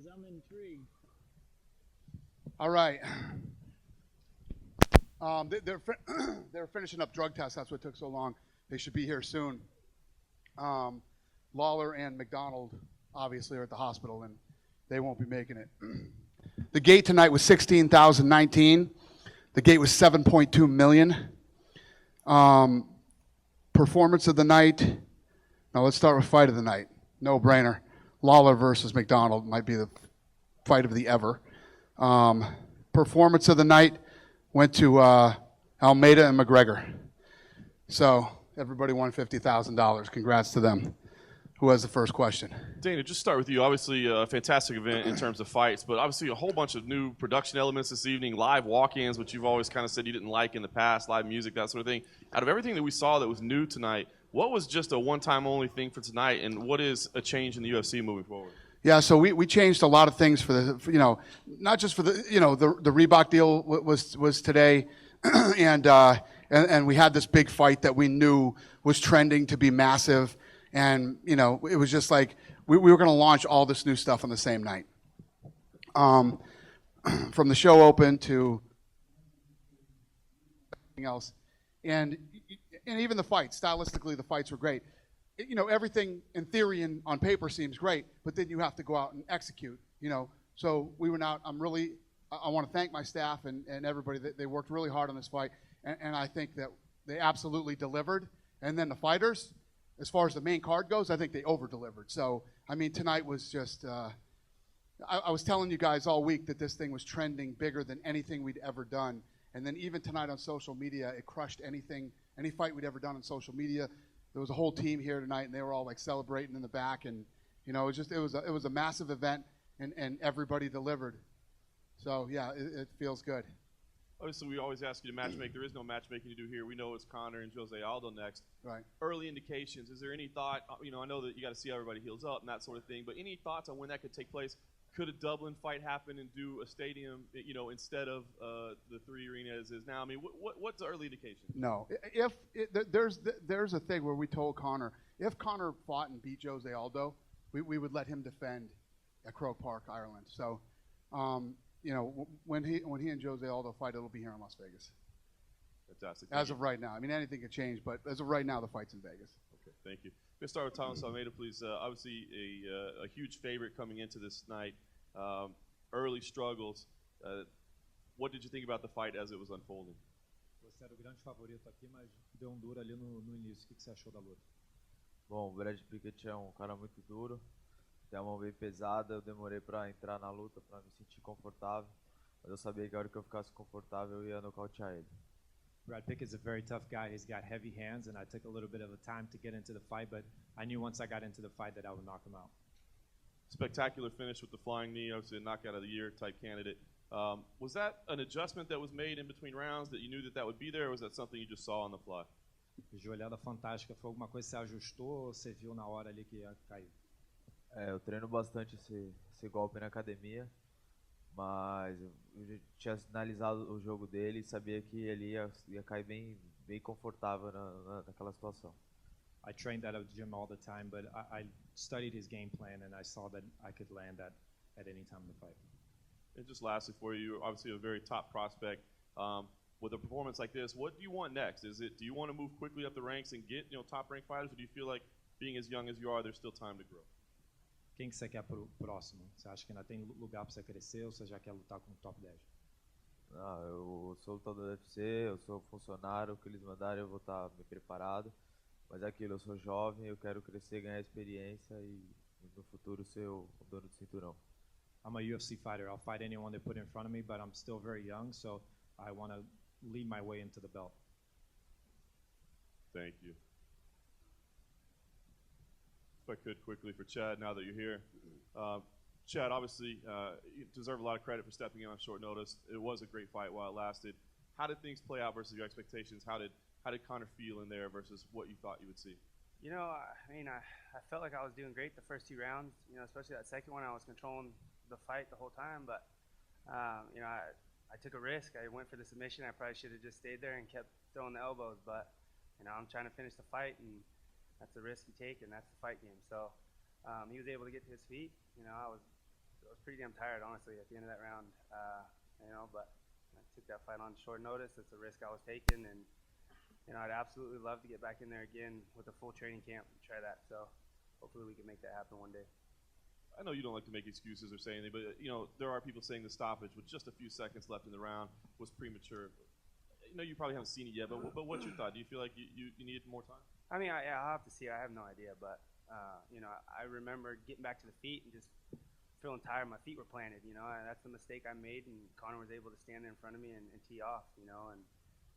because I'm intrigued. All right. They're finishing up drug tests. That's what took so long. They should be here soon. Lawler and McDonald obviously are at the hospital, and they won't be making it. The gate tonight was 16,019. The gate was 7.2 million. Performance of the night. Now let's start with fight of the night. No brainer. Lawler versus McDonald might be the fight of the ever. Performance of the night went to Almeida and McGregor. So everybody won $50,000. Congrats to them. Who has the first question? Dana, just start with you. Obviously, a fantastic event in terms of fights, but obviously a whole bunch of new production elements this evening, live walk-ins, which you've always kind of said you didn't like in the past, live music, that sort of thing. Out of everything that we saw that was new tonight, what was just a one-time only thing for tonight, and what is a change in the UFC moving forward? Yeah, so we changed a lot of things for the, not just for the, the Reebok deal was today, and we had this big fight that we knew was trending to be massive. And, it was just like we were going to launch all this new stuff on the same night. From the show open to everything else. And even the fights, stylistically, the fights were great. Everything in theory and on paper seems great, but then you have to go out and execute, So we went out. I want to thank my staff and everybody. They worked really hard on this fight. And I think that they absolutely delivered. And then the fighters, as far as the main card goes, I think they over-delivered. So, tonight was just, I was telling you guys all week that this thing was trending bigger than anything we'd ever done. And then even tonight on social media, it crushed any fight we'd ever done on social media. There was a whole team here tonight, and they were all like celebrating in the back. And, it was a massive event, and everybody delivered. So, yeah, it feels good. Obviously, we always ask you to matchmake. There is no matchmaking to do here. We know it's Conor and Jose Aldo next. Right. Early indications. Is there any thought? I know that you got to see how everybody heals up and that sort of thing. But any thoughts on when that could take place? Could a Dublin fight happen and do a stadium, instead of the 3 arena as is now? What's the early indication? No. There's a thing where we told Conor, if Conor fought and beat Jose Aldo, we would let him defend at Croke Park, Ireland. So. When he and Jose Aldo fight, it'll be here in Las Vegas. Fantastic. As of right now. Anything could change, but as of right now, the fight's in Vegas. Okay, thank you. Let's start with Thomas Almeida, please. Obviously, a huge favorite coming into this night. Early struggles. What did you think about the fight as it was unfolding? Você era o grande favorito aqui, mas deu duro ali no início. O que você achou da luta? Bom, o Brad Pickett é cara muito duro. Tem a mão bem pesada, eu demorei para entrar na luta, para me sentir confortável, mas eu sabia que a hora que eu ficasse confortável eu ia nocautear ele. Brad Pickett's a very tough guy. He's got heavy hands, and I took a little bit of a time to get into the fight, but I knew once I got into the fight that I would knock him out. Spectacular finish with the flying knee, obviously a knockout of the year type candidate. Was that an adjustment that was made in between rounds that you knew that would be there, or was that something you just saw on the fly? Joelhada fantástica. Foi alguma coisa que você ajustou ou você viu na hora ali que ia cair? Eu treino bastante esse golpe na academia, mas eu já tinha analisado o jogo dele e sabia que ele ia cair bem confortável naquela situação. I trained that at the gym all the time, but I studied his game plan and I saw that I could land that at any time in the fight. And just lastly for you, obviously a very top prospect. With a performance like this, what do you want next? Do you want to move quickly up the ranks and get top ranked fighters, or do you feel like being as young as you are, there's still time to grow? Quem que você quer pro próximo? Você acha que ainda tem lugar para você crescer ou você já quer lutar com o top 10? Eu sou lutador do UFC, eu sou funcionário, o que eles mandarem eu vou estar bem preparado. Mas é aquilo, eu sou jovem, eu quero crescer, ganhar experiência e no futuro ser o dono do cinturão. I'm a UFC fighter. I'll fight anyone they put in front of me, but I'm still very young, so I want to lead my way into the belt. Thank you. If I could quickly for Chad, now that you're here. Chad, obviously, you deserve a lot of credit for stepping in on short notice. It was a great fight while it lasted. How did things play out versus your expectations? How did Conor feel in there versus what you thought you would see? I felt like I was doing great the first 2 rounds. Especially that second one, I was controlling the fight the whole time. But I took a risk. I went for the submission. I probably should have just stayed there and kept throwing the elbows. But I'm trying to finish the fight, and that's the risk you take, and that's the fight game. So he was able to get to his feet. I was was pretty damn tired, honestly, at the end of that round. You know, but I took that fight on short notice. It's a risk I was taking, and you know, I'd absolutely love to get back in there again with a full training camp and try that. So hopefully we can make that happen one day. I know you don't like to make excuses or say anything, but you know there are people saying the stoppage with just a few seconds left in the round was premature. You know you probably haven't seen it yet, but what's your thought? Do you feel like you needed more time? I mean, I'll have to see. I have no idea, but you know, I remember getting back to the feet and just feeling tired. My feet were planted, you know, and that's the mistake I made. And Conor was able to stand there in front of me and tee off, you know, and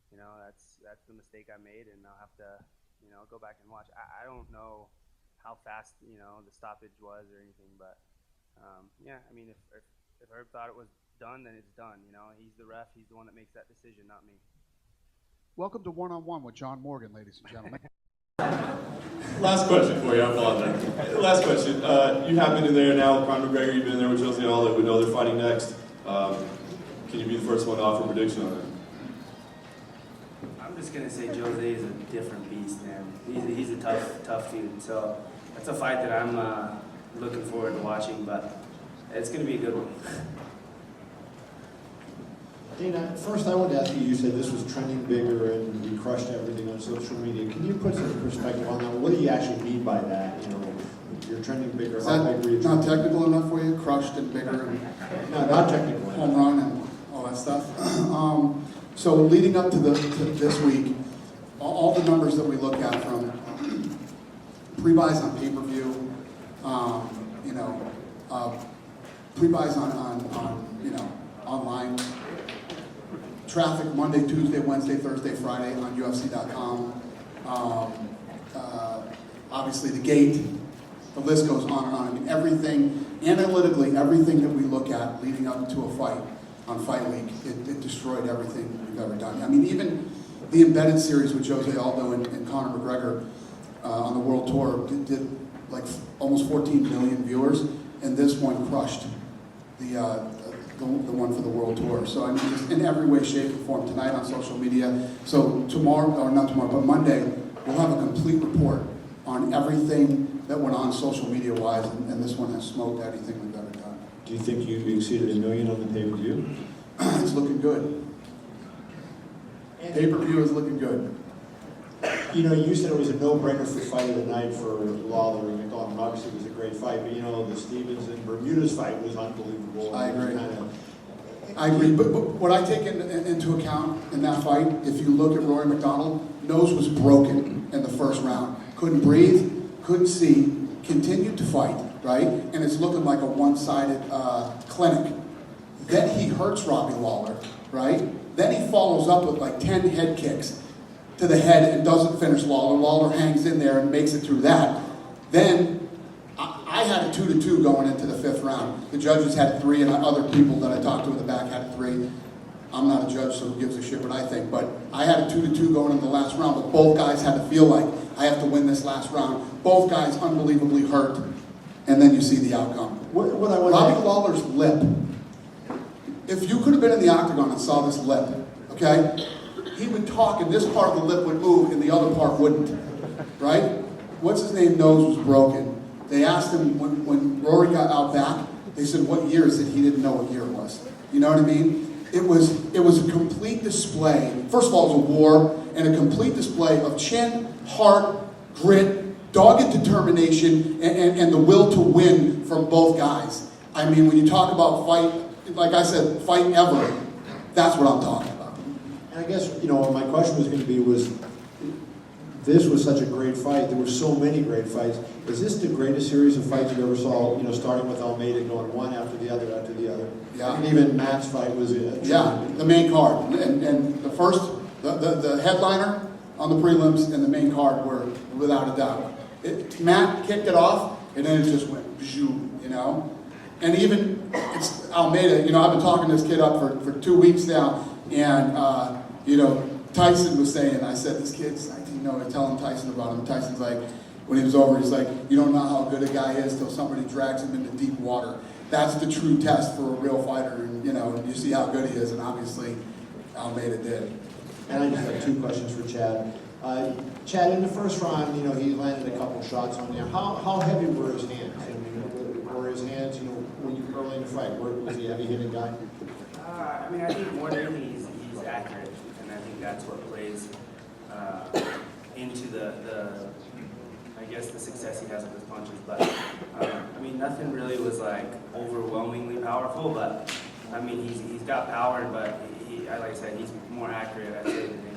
you know that's the mistake I made, and I'll have to, you know, go back and watch. I don't know how fast, you know, the stoppage was or anything, but yeah, I mean, if Herb thought it was done, then it's done. You know, he's the ref. He's the one that makes that decision, not me. Welcome to One on One with John Morgan, ladies and gentlemen. Last question for you. I apologize. Last question. You have been in there now with Conor McGregor. You've been in there with Jose Aldo. We know they're fighting next. Can you be the first one to offer a prediction on that? I'm just gonna say Jose is a different beast, man. He's a tough dude. So that's a fight that I'm looking forward to watching, but it's gonna be a good one. Dana, first I wanted to ask you, you said this was trending bigger and you crushed everything on social media. Can you put some perspective on that? What do you actually mean by that? You know, you're trending bigger. Is How big were you? that not technical enough for you? Crushed and bigger and No, not technical. home run and all that stuff. So leading up to this week, all the numbers that we look at from pre-buys on pay-per-view, you know, pre-buys on you know, online, traffic Monday, Tuesday, Wednesday, Thursday, Friday on UFC.com. Obviously the gate, the list goes on and on. I mean, everything, analytically, everything that we look at leading up to a fight on Fight Week, it destroyed everything we've ever done. I mean, even the embedded series with Jose Aldo and Conor McGregor on the World Tour did like almost 14 million viewers, and this one crushed the one for the World Tour. So I mean, just in every way, shape, or form tonight on social media. So tomorrow, or not tomorrow, but Monday, we'll have a complete report on everything that went on social media-wise, and this one has smoked anything we've ever done. Do you think you exceeded 1 million on the pay-per-view? It's looking good. Pay-per-view is looking good. You know, you said it was a no-brainer for fight of the night for Lawler and McDonald. Obviously, it was a great fight, but you know, the Stevens and Bermuda's fight was unbelievable. I agree. I agree, but what I take into account in that fight, if you look at Rory McDonald, nose was broken in the first round. Couldn't breathe, couldn't see, continued to fight, right? And it's looking like a one-sided clinic. Then he hurts Robbie Lawler, right? Then he follows up with like 10 head kicks to the head and doesn't finish Lawler. Lawler hangs in there and makes it through that. Then I had a 2-2 going into the 5th round. The judges had 3, and other people that I talked to in the back had 3. I'm not a judge, so who gives a shit what I think, but I had a 2-2 going into the last round, but both guys had to feel like, I have to win this last round. Both guys unbelievably hurt, and then you see the outcome. What I want Robbie Lawler's lip. If you could have been in the octagon and saw this lip, okay? He would talk, and this part of the lip would move, and the other part wouldn't, right? What's his name? Nose was broken. They asked him when Rory got out back, they said, what year is it? He didn't know what year it was. You know what I mean? It was a complete display. First of all, it was a war, and a complete display of chin, heart, grit, dogged determination, and the will to win from both guys. I mean, when you talk about fight, like I said, fight ever, that's what I'm talking about. And I guess, you know, my question was going to be this was such a great fight. There were so many great fights. Is this the greatest series of fights you ever saw, you know, starting with Almeida going one after the other after the other? Yeah. And even Matt's fight was yeah, the main card. And the first, the headliner on the prelims and the main card were without a doubt. Matt kicked it off, and then it just went, you know? And even, it's Almeida, you know, I've been talking this kid up for 2 weeks now, and, you know, Tyson was saying, I said, this kid's, you know, telling Tyson about him. Tyson's like, when he was over, he's like, you don't know how good a guy is till somebody drags him into deep water. That's the true test for a real fighter, and, you know, you see how good he is, and obviously Almeida did. And I just have 2 questions for Chad. Chad, in the first round, you know, he landed a couple shots on you. How heavy were his hands? I mean, were his hands, you know, when you early in the fight? Was he a heavy hitting guy? I mean, I think more than anything, he's accurate, and I think that's what plays into I guess the success he has with his punches. But I mean, nothing really was like overwhelmingly powerful. But I mean, he's got power, but like I said, he's more accurate, I'd say, than anything.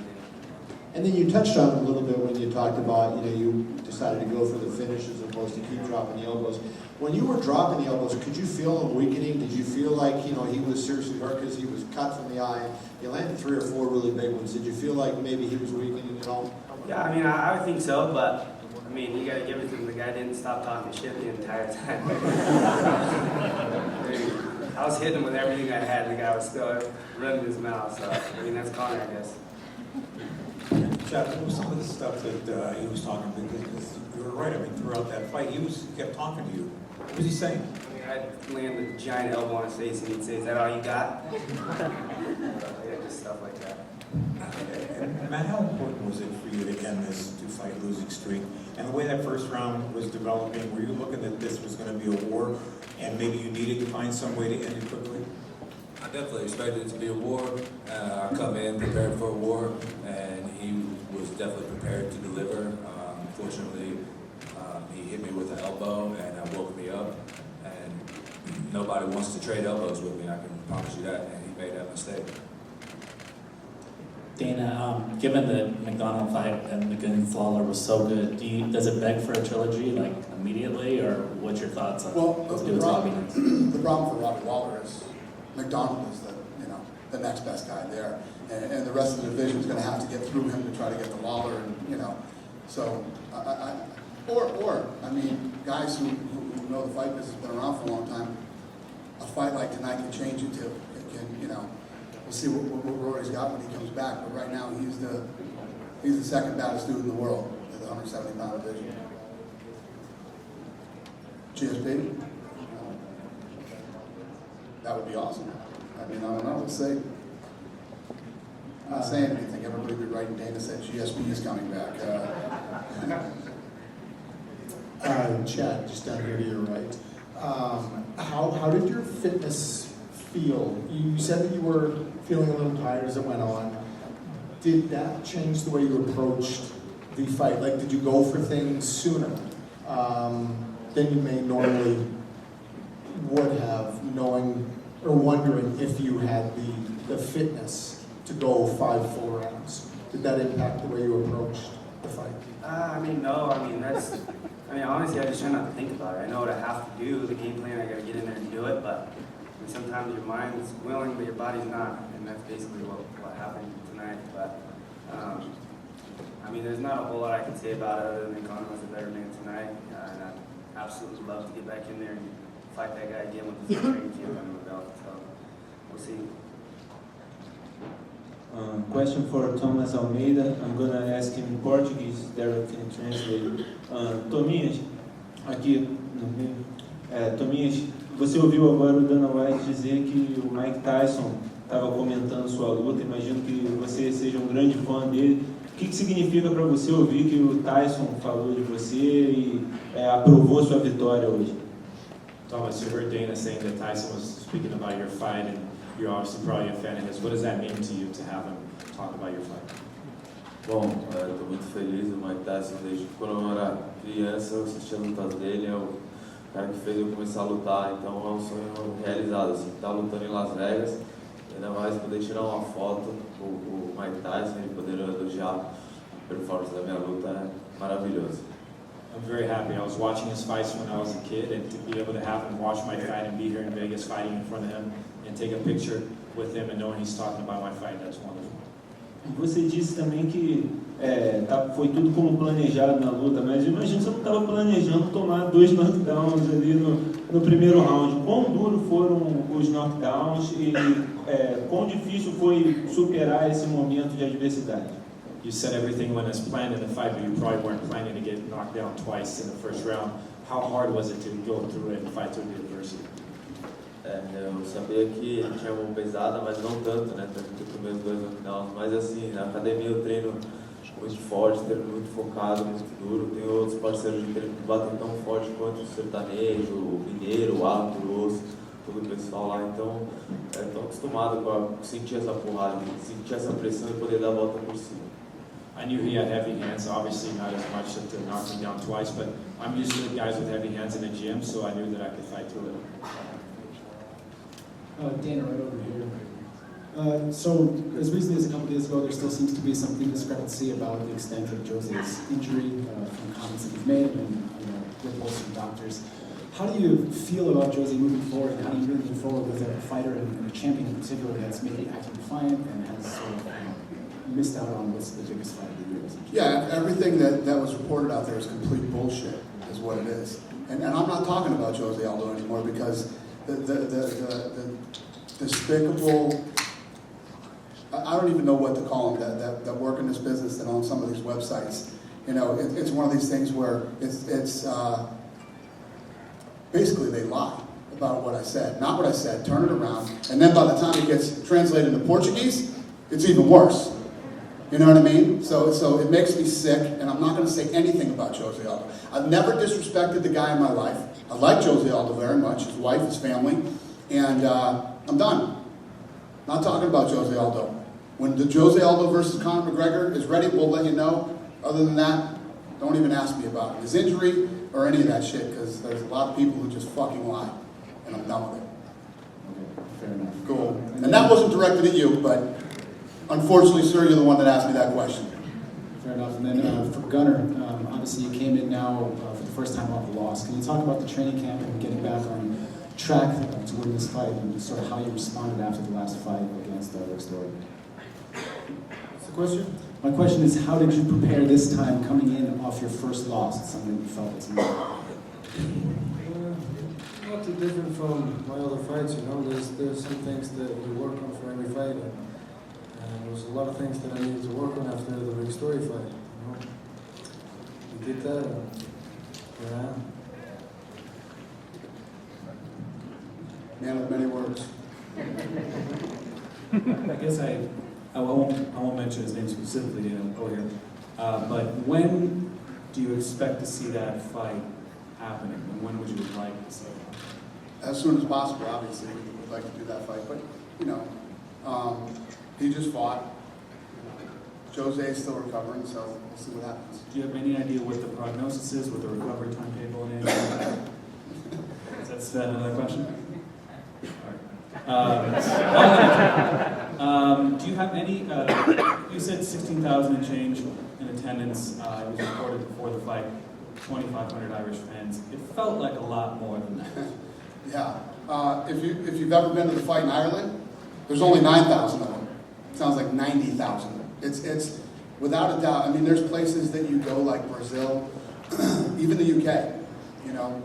And then you touched on it a little bit when you talked about, you decided to go for the finish as opposed to keep dropping the elbows. When you were dropping the elbows, could you feel him weakening? Did you feel like, he was seriously hurt because he was cut from the eye? You landed 3 or 4 really big ones. Did you feel like maybe he was weakening at all? Yeah, I mean, I would think so, but I mean, you got to give it to him. The guy didn't stop talking shit the entire time. I was hitting him with everything I had. The guy was still running his mouth. So I mean, that's Connor, I guess. Chad, what was some of the stuff that he was talking about? Because you were right. I mean, throughout that fight, he kept talking to you. What was he saying? I mean, I'd land a giant elbow on his face, and he'd say, "Is that all you got?" Yeah, just stuff like that. And Matt, how important was it for you to end this 2-fight losing streak? And the way that first round was developing, were you looking that this was going to be a war, and maybe you needed to find some way to end it quickly? I definitely expected it to be a war. I come in prepared for a war, and he was definitely prepared to deliver. Unfortunately, he hit me with an elbow, and that woke me up. And nobody wants to trade elbows with me, I can promise you that, and he made that mistake. Dana, given the McDonald fight and McGinn Lawler was so good, does it beg for a trilogy, like, immediately, or what's your thoughts on what to do with the problem for Robbie Lawler is McDonald is the next best guy there, and the rest of the division is going to have to get through him to try to get to Lawler, and so I mean, guys who know the fight business, been around for a long time, a fight like tonight can change it too. It can, we'll see what Rory's got when he comes back, but right now he's the second baddest dude in the world at the 170-pound division. GSP? That would be awesome. I mean, I don't know, let's say. I'm not saying anything. Everybody be right. Dana said GSP is coming back. Chad, just down here to your right. How did your fitness feel? You said that you were feeling a little tired as it went on. Did that change the way you approached the fight? Like, did you go for things sooner than you may normally would have, knowing or wondering if you had the fitness to go 5 full rounds? Did that impact the way you approached the fight? I mean, no. Honestly, I just try not to think about it. I know what I have to do, the game plan, I got to get in there and do it, but sometimes your mind's willing, but your body's not, and that's basically what happened tonight. But, there's not a whole lot I can say about it other than Conor was a better man tonight, and I'd absolutely love to get back in there and fight that guy again with the training camp under my belt, so we'll see. Question for Thomas Almeida. I'm going to ask him in Portuguese, Derek can translate. Tominhas, aqui no meio. Tominhas, você ouviu agora o Dana White dizer que o Mike Tyson estava comentando sua luta. Imagino que você seja um grande fã dele. O que significa para você ouvir que o Tyson falou de você e aprovou sua vitória hoje? Thomas, you heard Dana saying that Tyson was speaking about your fight, and you're obviously probably a fan of his. What does that mean to you to have him talk about your fight? Bom, estou muito feliz. O Mike Tyson, desde quando eu era criança, eu assistia as lutas dele. É o cara que fez eu começar a lutar. Então é um sonho realizado. Assim, estar lutando em Las Vegas, ainda mais poder tirar uma foto com o Mike Tyson e poder elogiar a performance da minha luta é maravilhoso. I'm very happy. I was watching his fights when I was a kid, and to be able to have him watch my fight and be here in Vegas fighting in front of him and take a picture with him and knowing he's talking about my fight, that's wonderful. Você disse também que foi tudo como planejado na luta, mas imagino que você não estava planejando tomar 2 knockdowns ali no primeiro round. Quão duro foram os knockdowns e quão difícil foi superar esse momento de adversidade? You said everything went as planned in the fight, but you probably weren't planning to get knocked down twice in the first round. How hard was it to go through it and fight through the adversity? Eu sabia que ele tinha mão pesada, mas não tanto, né? Tanto que os meus 2 knockdowns. Mas assim, na academia eu treino muito forte, treino muito focado, muito duro. Tem outros parceiros de treino que batem tão forte quanto o sertanejo, o mineiro, o alto, o osso, todo o pessoal lá. Então, estou acostumado com sentir essa porrada, sentir essa pressão e poder dar a volta por cima. I knew he had heavy hands, obviously not as much to knock me down twice, but I'm used to guys with heavy hands in the gym, so I knew that I could fight through it. Dana, right over here. So, as recently as a couple days ago, there still seems to be some discrepancy about the extent of Jose's injury from comments that he's made and reports from doctors. How do you feel about Jose moving forward? How do you really move forward with a fighter and a champion in particular that's maybe acting defiant and has sort of missed out on what's the biggest fight of the year? Yeah, everything that was reported out there is complete bullshit, is what it is. And I'm not talking about Jose Aldo anymore because the despicable, I don't even know what to call them, that work in this business and on some of these websites. You know, it's one of these things where it's basically they lie about what I said. Not what I said, turn it around, and then by the time it gets translated into Portuguese, it's even worse. You know what I mean? So it makes me sick, and I'm not going to say anything about Jose Aldo. I've never disrespected the guy in my life. I like Jose Aldo very much, his wife, his family, and I'm done. Not talking about Jose Aldo. When the Jose Aldo versus Conor McGregor is ready, we'll let you know. Other than that, don't even ask me about his injury or any of that shit, because there's a lot of people who just fucking lie, and I'm done with it. Okay, fair enough. Cool. And that wasn't directed at you, but unfortunately, sir, you're the one that asked me that question. Fair enough. And then for Gunnar, obviously you came in now for the first time off a loss. Can you talk about the training camp and getting back on track to win this fight and sort of how you responded after the last fight against Rick Story? What's the question? My question is, how did you prepare this time coming in off your first loss? It's something you felt was not too different from my other fights, you know. There's some things that you work on for every fight, and there's a lot of things that I needed to work on after the Rick Story fight, you know. We did that, and here I am. Man of many words. I guess I won't mention his name specifically over here, but when do you expect to see that fight happening, and when would you like to see it? As soon as possible, obviously, we'd like to do that fight, but, you know, he just fought. Jose is still recovering, so we'll see what happens. Do you have any idea what the prognosis is, what the recovery timetable is? Is that another question? Do you have any, you said 16,000 and change in attendance, it was reported before the fight, 2,500 Irish fans. It felt like a lot more than that. Yeah. If you've ever been to the fight in Ireland, there's only 9,000 of them. It sounds like 90,000. It's without a doubt. I mean, there's places that you go like Brazil, even the UK. You know,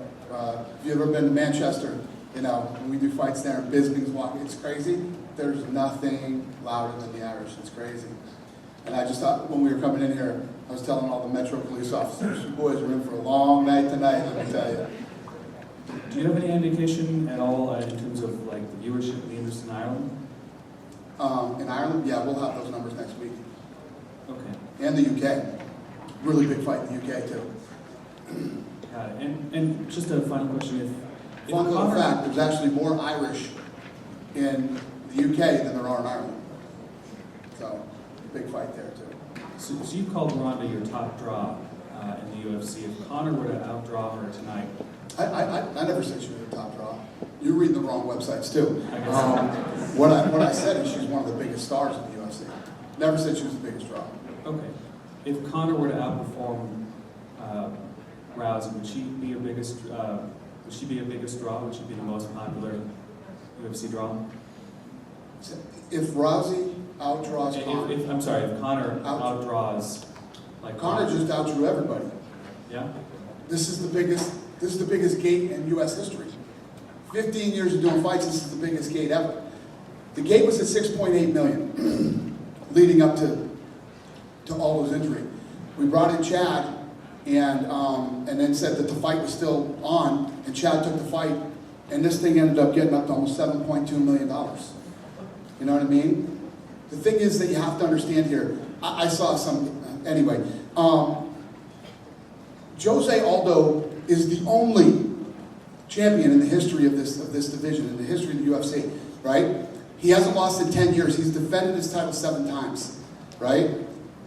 if you've ever been to Manchester, you know, when we do fights there and Bisping's walking, it's crazy. There's nothing louder than the Irish. It's crazy. And I just thought when we were coming in here, I was telling all the Metro police officers, you boys are in for a long night tonight, let me tell you. Do you have any indication at all in terms of like the viewership and the interest in Ireland? In Ireland, yeah, we'll have those numbers next week. Okay. And the UK. Really big fight in the UK too. Got it. And just a final question. Fun little fact, there's actually more Irish in the UK than there are in Ireland. So, big fight there too. So you called Ronda your top draw in the UFC. If Conor were to outdraw her tonight, I never said she was a top draw. You're reading the wrong websites too. I guess what I said is she's one of the biggest stars in the UFC. Never said she was the biggest draw. Okay. If Conor were to outperform Rousey, would she be your biggest? Would she be your biggest draw? Would she be the most popular UFC draw? If Rousey outdraws Conor, if Conor outdraws, like Conor just outdrew everybody. Yeah. This is the biggest gate in U.S. history. 15 years of doing fights, this is the biggest gate ever. The gate was at 6.8 million, leading up to all those injury. We brought in Chad, and then said that the fight was still on, and Chad took the fight, and this thing ended up getting up to almost $7.2 million. You know what I mean? The thing is that you have to understand here, I saw some anyway, Jose Aldo is the only champion in the history of this division, in the history of the UFC, right? He hasn't lost in 10 years. He's defended his title 7 times, right?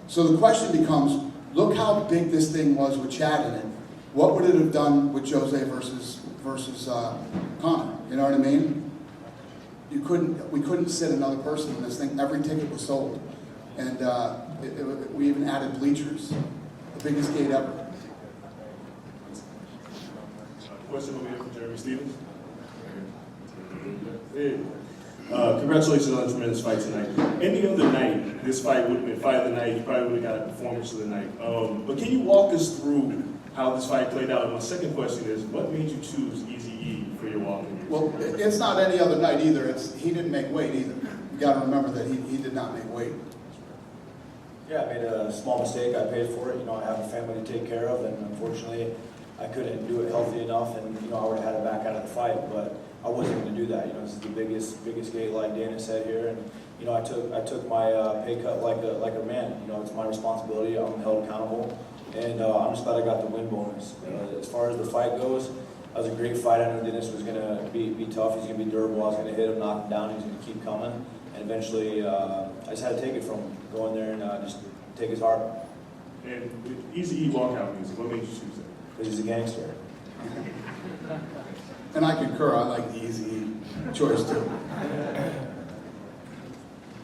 So the question becomes, look how big this thing was with Chad in it. What would it have done with Jose versus Conor? You know what I mean? We couldn't sit another person in this thing. Every ticket was sold. And we even added bleachers. The biggest gate ever. Question over here from Jeremy Stevens. Hey. Congratulations on a tremendous fight tonight. Any other night, this fight would have been fight of the night. You probably would have got a performance of the night. But can you walk us through how this fight played out? And my second question is, what made you choose Eazy-E for your walk-in? Well, it's not any other night either. He didn't make weight either. You got to remember that he did not make weight. Yeah, I made a small mistake. I paid for it. You know, I have a family to take care of, and unfortunately, I couldn't do it healthy enough, and you know, I would have had to back out of the fight. But I wasn't going to do that. You know, this is the biggest gate, like Dana said here, and you know, I took my pay cut like a man. You know, it's my responsibility. I'm held accountable, and I'm just glad I got the win bonus. As far as the fight goes, that was a great fight. I knew Dennis was going to be tough. He's going to be durable. I was going to hit him, knock him down. He's going to keep coming, and eventually, I just had to take it from him. Go in there and just take his heart. And with Eazy-E walkout music, what made you choose that? Because he's a gangster. And I concur. I like the easy choice too.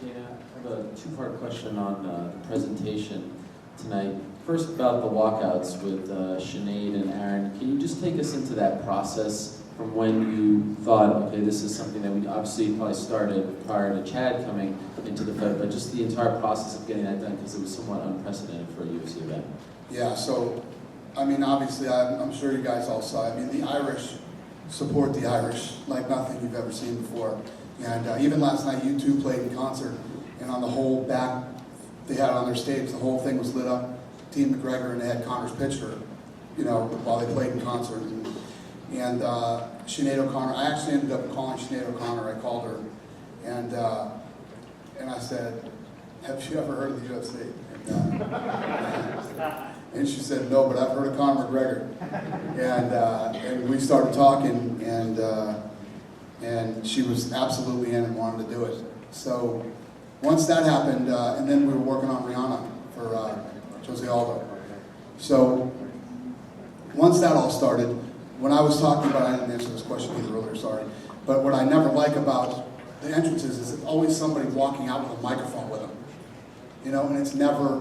Yeah, I have a two-part question on the presentation tonight. First, about the walkouts with Sinead and Aaron. Can you just take us into that process from when you thought, okay, this is something that we obviously probably started prior to Chad coming into the fight, but just the entire process of getting that done, because it was somewhat unprecedented for a UFC event. Yeah, so, I mean, obviously, I'm sure you guys all saw. I mean, the Irish support the Irish like nothing you've ever seen before. And even last night, U2 played in concert, and on the whole back they had on their stage, the whole thing was lit up. Team McGregor, and they had Conor's picture, you know, while they played in concert. And Sinead O'Connor, I actually ended up calling Sinead O'Connor. I called her, and I said, "Have you ever heard of the UFC?" And she said, "No, but I've heard of Conor McGregor." And we started talking, and she was absolutely in and wanted to do it. So once that happened, and then we were working on Rihanna for Jose Aldo. So once that all started, when I was talking about, I didn't answer this question either earlier, sorry, but what I never like about the entrances is it's always somebody walking out with a microphone with them. You know, and it's never,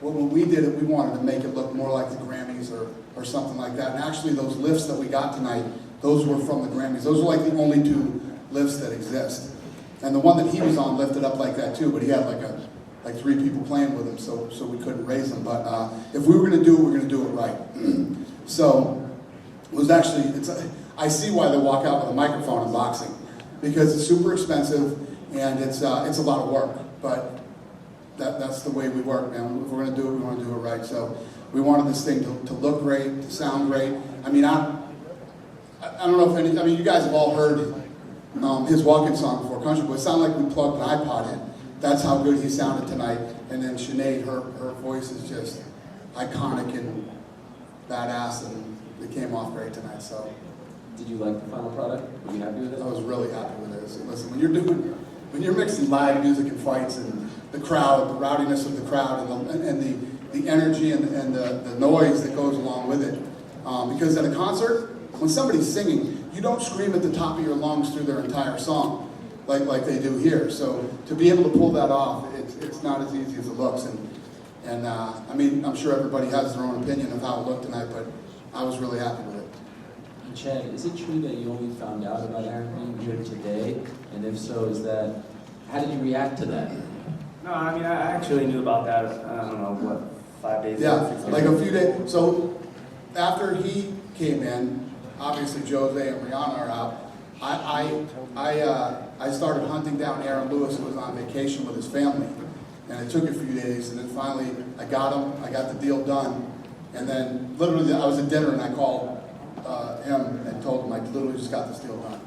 well, when we did it, we wanted to make it look more like the Grammys or something like that. And actually those lifts that we got tonight, those were from the Grammys. Those are like the only 2 lifts that exist. And the one that he was on lifted up like that too, but he had like 3 people playing with him, so we couldn't raise them. But if we were going to do it, we're going to do it right. So it was actually, I see why they walk out with a microphone in boxing, because it's super expensive and it's a lot of work. But that's the way we work, man. If we're going to do it, we want to do it right. So we wanted this thing to look great, to sound great. I mean, I don't know if you guys have all heard his walk-in song before Country, but it sounded like we plugged an iPod in. That's how good he sounded tonight. And then Sinead, her voice is just iconic and badass, and it came off great tonight. So, did you like the final product? Were you happy with it? I was really happy with it. So listen, when you're mixing live music and fights and the crowd, the rowdiness of the crowd, and the energy and the noise that goes along with it, because at a concert, when somebody's singing, you don't scream at the top of your lungs through their entire song like they do here. So to be able to pull that off, it's not as easy as it looks. And I mean, I'm sure everybody has their own opinion of how it looked tonight, but I was really happy with it. And Chad, is it true that you only found out about Aaron being here today? And if so, how did you react to that? No, I mean, I actually knew about that, I don't know, what, 5 days ago? Yeah, like a few days. So after he came in, obviously Jose and Rihanna are out. I started hunting down Aaron Lewis, who was on vacation with his family. And it took a few days, and then finally I got him, I got the deal done. And then literally I was at dinner and I called him and told him I literally just got this deal done.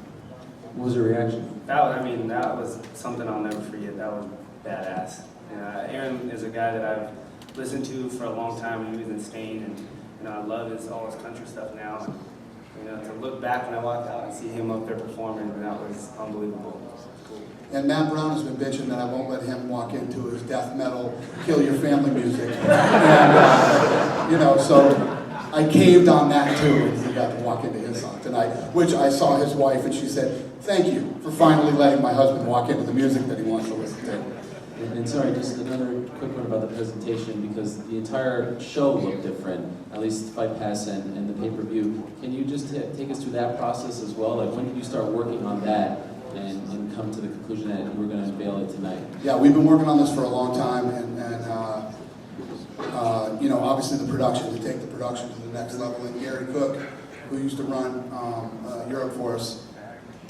What was your reaction? That was something I'll never forget. That was badass. Aaron is a guy that listened to for a long time when he was in Spain, and I love all his country stuff now. And, to look back when I walked out and see him up there performing, that was unbelievable. Cool. And Matt Brown has been bitching that I won't let him walk into his death metal, kill your family music. And, so I caved on that too, and he got to walk into his song tonight, which I saw his wife, and she said, "Thank you for finally letting my husband walk into the music that he wants to listen to." And sorry, just another quick one about the presentation, because the entire show looked different, at least Fight Pass and the pay-per-view. Can you just take us through that process as well? Like, when did you start working on that and come to the conclusion that you were going to unveil it tonight? Yeah, we've been working on this for a long time, and obviously the production, to take the production to the next level. And Gary Cook, who used to run Europe for us,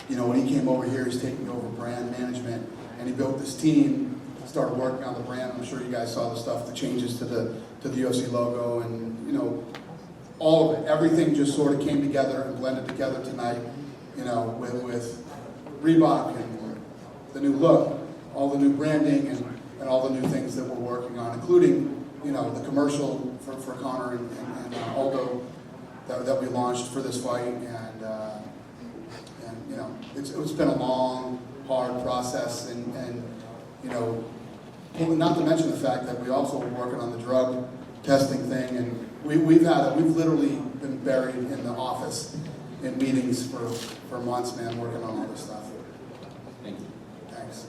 when he came over here, he's taking over brand management, and he built this team, started working on the brand. I'm sure you guys saw the stuff, the changes to the UFC logo, and all of it. Everything just sort of came together and blended together tonight, with Reebok and the new look, all the new branding, and all the new things that we're working on, including the commercial for Conor and Aldo that we launched for this fight, and it's been a long, hard process, and not to mention the fact that we also were working on the drug testing thing, and we've literally been buried in the office in meetings for months, man, working on all this stuff. Thank you. Thanks.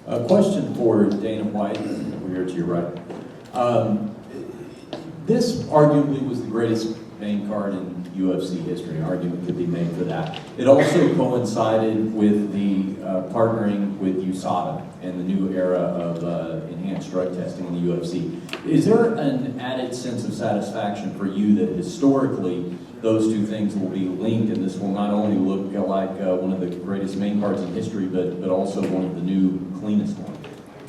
A question for Dana White, over here to your right. This arguably was the greatest main card in UFC history. An argument could be made for that. It also coincided with the partnering with USADA and the new era of enhanced drug testing in the UFC. Is there an added sense of satisfaction for you that historically those two things will be linked, and this will not only look like one of the greatest main cards in history, but also one of the new cleanest ones?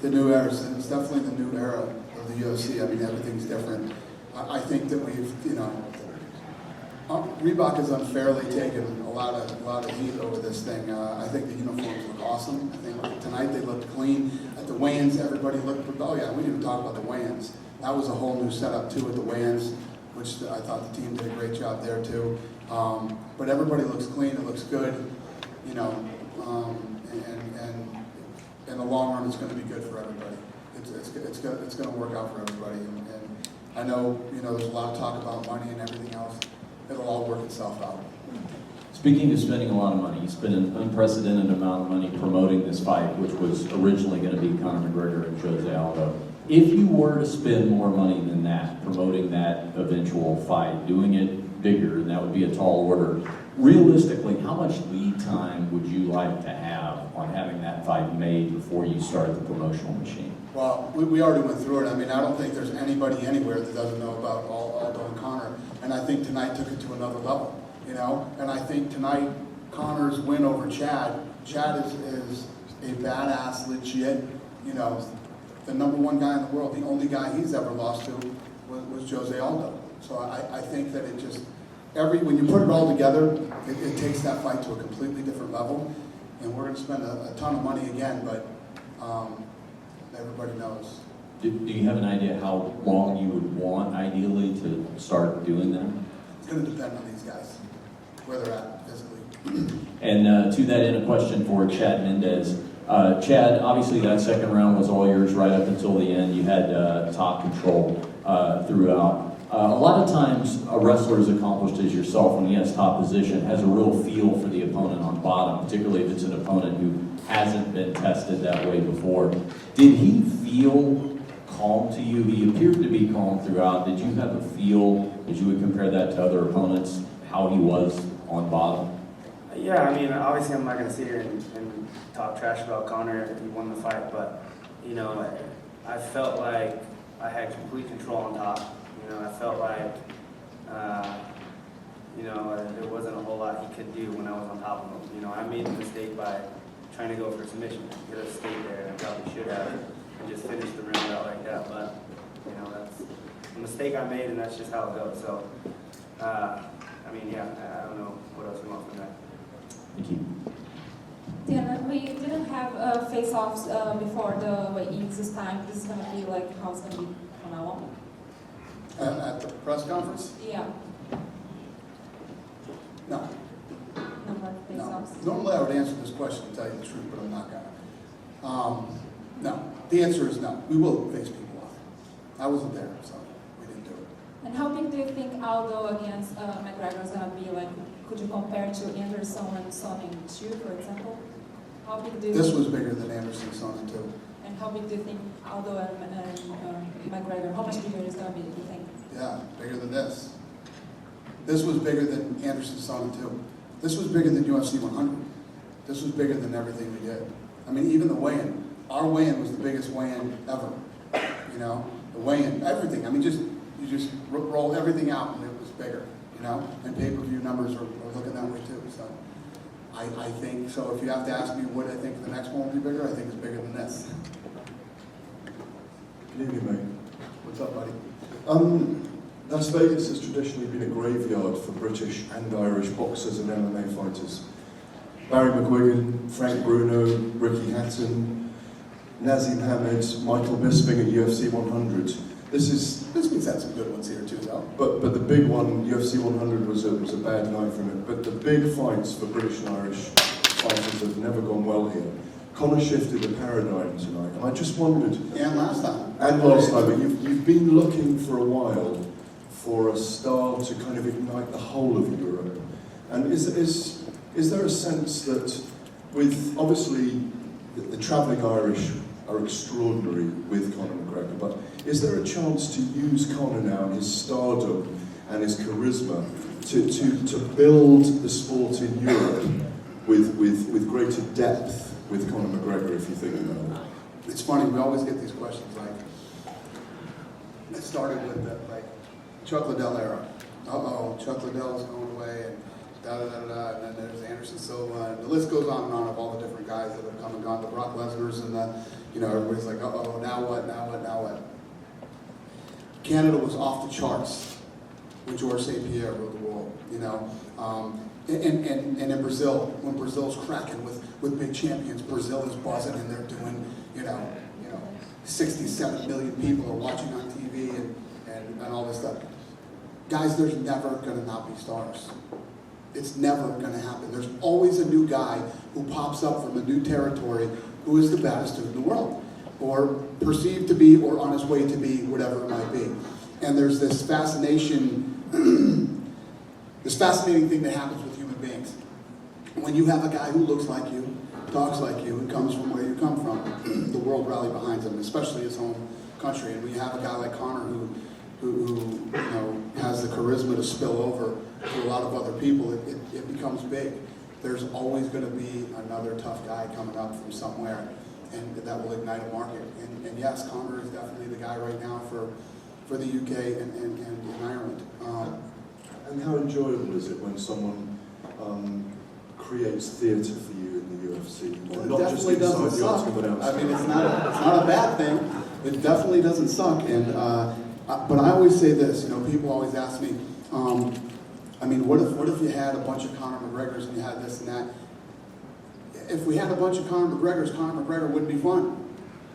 The new era, it's definitely the new era of the UFC. I mean, everything's different. I think that we've, Reebok has unfairly taken a lot of heat over this thing. I think the uniforms look awesome. I think tonight they looked clean. At the weigh-ins, everybody looked, oh yeah, we didn't even talk about the weigh-ins. That was a whole new setup too at the weigh-ins, which I thought the team did a great job there too. But everybody looks clean, it looks good, and in the long run, it's going to be good for everybody. It's going to work out for everybody. And I know, there's a lot of talk about money and everything else. It'll all work itself out. Speaking of spending a lot of money, you spent an unprecedented amount of money promoting this fight, which was originally going to be Conor McGregor and Jose Aldo. If you were to spend more money than that, promoting that eventual fight, doing it bigger, and that would be a tall order, realistically, how much lead time would you like to have on having that fight made before you start the promotional machine? Well, we already went through it. I mean, I don't think there's anybody anywhere that doesn't know about Aldo and Conor, and I think tonight took it to another level, And I think tonight, Conor's win over Chad is a badass, legit, the number one guy in the world. The only guy he's ever lost to was Jose Aldo. So I think that it just, when you put it all together, it takes that fight to a completely different level, and we're going to spend a ton of money again, but everybody knows. Do you have an idea how long you would want, ideally, to start doing that? It's going to depend on these guys, where they're at physically. And to that end, a question for Chad Mendez. Chad, obviously that second round was all yours right up until the end. You had top control throughout. A lot of times, a wrestler as accomplished as yourself, when he has top position, has a real feel for the opponent on bottom, particularly if it's an opponent who hasn't been tested that way before. Did he feel calm to you? He appeared to be calm throughout. Did you have a feel, as you would compare that to other opponents, how he was on bottom? Yeah, I mean, obviously I'm not going to sit here and talk trash about Conor if he won the fight, but, I felt like I had complete control on top. I felt like, there wasn't a whole lot he could do when I was on top of him. I made the mistake by trying to go for a submission. I could have stayed there, and I probably should have, and just finished the round out like that. But, that's a mistake I made, and that's just how it goes. So, I don't know what else we want from that. Thank you. Dana, we didn't have face-offs before the weigh-ins this time. This is going to be like how it's going to be from now on? At the press conference? Yeah. No. Number of face-offs? Normally I would answer this question and tell you the truth, but I'm not gonna. No. The answer is no. We will face people off. I wasn't there, so we didn't do it. And how big do you think Aldo against McGregor is going to be? Like, could you compare to Anderson and Sonnen 2, for example? How big do you This was bigger than Anderson Sonnen 2. And how big do you think Aldo and McGregor, how much bigger is going to be, do you think? Yeah, bigger than this. This was bigger than Anderson Sonnen 2. This was bigger than UFC 100. This was bigger than everything we did. I mean, even the weigh-in. Our weigh-in was the biggest weigh-in ever. You know, the weigh-in, everything. I mean, you just roll everything out and it was bigger. You know, and pay-per-view numbers are looking that way too. So I think, so if you have to ask me what I think the next one will be bigger, I think it's bigger than this. Good evening, mate. What's up, buddy? Las Vegas has traditionally been a graveyard for British and Irish boxers and MMA fighters. Barry McGuigan, Frank Bruno, Ricky Hatton, Nazim Hamed, Michael Bisping at UFC 100. Bisping's had some good ones here too, though. But the big one, UFC 100, was a bad night from it. But the big fights for British and Irish fighters have never gone well here. Connor shifted the paradigm tonight, and I just wondered. And last time. And last time, but you've been looking for a while for a star to kind of ignite the whole of Europe. And is there a sense that, with obviously the travelling Irish are extraordinary with Conor McGregor, but is there a chance to use Conor now and his stardom and his charisma to build the sport in Europe with greater depth with Conor McGregor, if you think about it? It's funny, we always get these questions like, it started with the Chuck Liddell era. Chuck Liddell's going away, and da-da-da-da, and then there's Anderson Silva, and the list goes on and on of all the different guys that have come and gone, the Brock Lesnar's, and everybody's like, now what? Canada was off the charts when George St. Pierre ruled the world, and in Brazil, when Brazil's cracking with big champions, Brazil is buzzing, and they're doing, 67 million people are watching on TV and all this stuff. Guys, there's never going to not be stars. It's never going to happen. There's always a new guy who pops up from a new territory who is the baddest dude in the world, or perceived to be, or on his way to be, whatever it might be. And there's this fascination, this fascinating thing that happens with human beings. When you have a guy who looks like you, talks like you, and comes from where you come from, the world rally behind him, especially his home country. And when you have a guy like Conor who has the charisma to spill over to a lot of other people, it becomes big. There's always going to be another tough guy coming up from somewhere, and that will ignite a market. And yes, Conor is definitely the guy right now for the UK and Ireland. And how enjoyable is it when someone creates theatre for you in the UFC? Well, Not it just definitely doesn't inside the suck. octagon, I mean, it's not a bad thing. It definitely doesn't suck. And but I always say this. People always ask me, what if you had a bunch of Conor McGregors and you had this and that? If we had a bunch of Conor McGregor wouldn't be fun.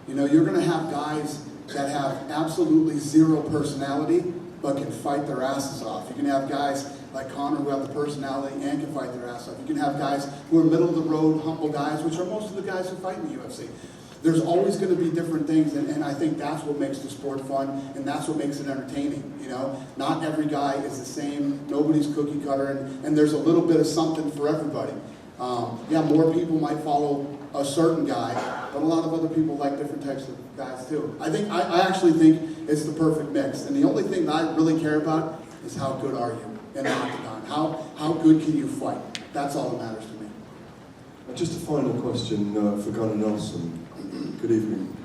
You're going to have guys that have absolutely zero personality but can fight their asses off. You can have guys like Conor who have the personality and can fight their ass off. You can have guys who are middle of the road, humble guys, which are most of the guys who fight in the UFC. There's always going to be different things, and I think that's what makes the sport fun, and that's what makes it entertaining. Not every guy is the same. Nobody's cookie cutter, and there's a little bit of something for everybody. More people might follow a certain guy, but a lot of other people like different types of guys too. I actually think it's the perfect mix, and the only thing that I really care about is how good are you in the octagon. How good can you fight? That's all that matters to me. Just a final question for Gunnar Nelson. Good evening.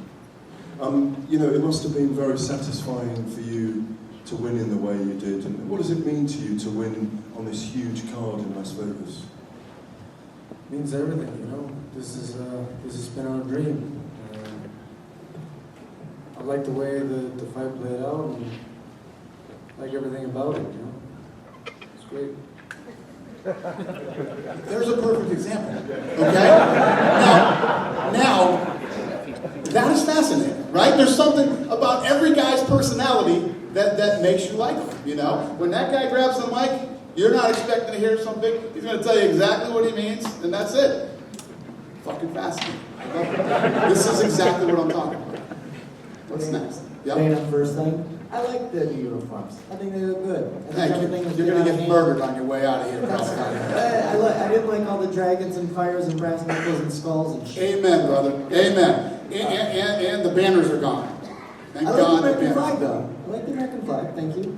It must have been very satisfying for you to win in the way you did. And what does it mean to you to win on this huge card in Las Vegas? It means everything, This has been our dream. I like the way the fight played out, and I like everything about it, It's great. There's a perfect example, okay? Now, That is fascinating, right? There's something about every guy's personality that makes you like him, you know? When that guy grabs the mic, you're not expecting to hear something. He's going to tell you exactly what he means, and that's it. Fucking fascinating. This is exactly what I'm talking about. What's next? Yep. Dana, first thing, I like the new uniforms. I think they look good. I think everything was You're good going to on get hand. murdered on your way out of here. I didn't like all the dragons and fires and brass knuckles and skulls and shit. Amen, brother. Amen. And the banners are gone. Thank I like God the American banners. flag, though. I like the American flag. Thank you.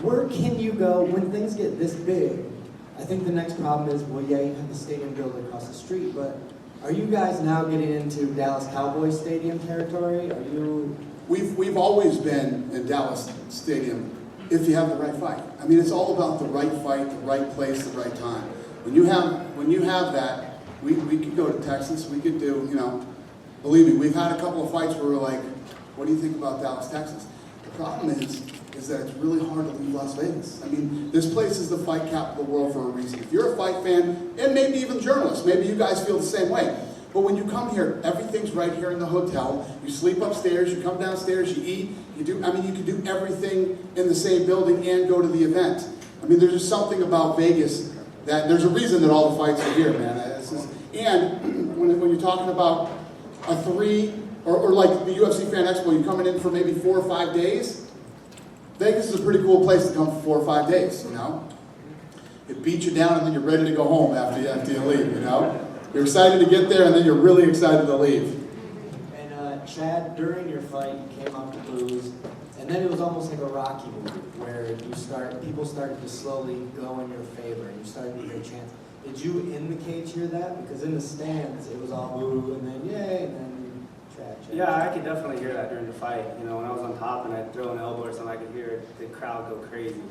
Where can you go when things get this big? I think the next problem is, well, yeah, you have the stadium built across the street, but are you guys now getting into Dallas Cowboys Stadium territory? Are you? We've always been in Dallas Stadium if you have the right fight. I mean, it's all about the right fight, the right place, the right time. When you have that, we could go to Texas. We could do, you know, believe me, we've had a couple of fights where we're like, what do you think about Dallas, Texas? The problem is that it's really hard to leave Las Vegas. I mean, this place is the fight capital of the world for a reason. If you're a fight fan, and maybe even journalists, maybe you guys feel the same way. But when you come here, everything's right here in the hotel. You sleep upstairs, you come downstairs, you eat, you can do everything in the same building and go to the event. I mean, there's just something about Vegas that there's a reason that all the fights are here, man. And when you're talking about a 3, or like the UFC Fan Expo, you're coming in for maybe 4 or 5 days. Vegas is a pretty cool place to come for 4 or 5 days, you know? It beats you down and then you're ready to go home after you leave, you know? You're excited to get there and then you're really excited to leave. And Chad, during your fight, you came out to lose, and then it was almost like a Rocky movie where people started to slowly go in your favor and you started to get a chance. Did you in the cage hear that? Because in the stands, it was all boo and then yay and then Chad. Yeah, I could definitely hear that during the fight. You know, when I was on top and I'd throw an elbow or something, I could hear the crowd go crazy.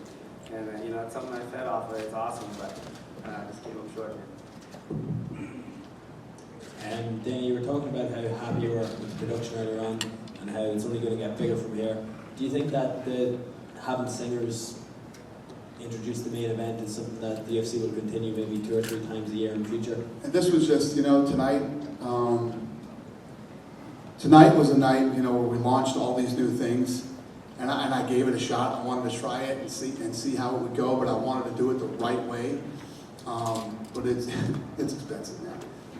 And, you know, it's something I fed off of. It's awesome, but I just came up short here. And then you were talking about how happy you were with the production earlier on and how it's only going to get bigger from here. Do you think that having singers introduce the main event is something that the UFC will continue maybe 2 or 3 times a year in the future? And this was just, you know, tonight. Tonight was a night, you know, where we launched all these new things, and I gave it a shot. I wanted to try it and see how it would go, but I wanted to do it the right way. But it's expensive now.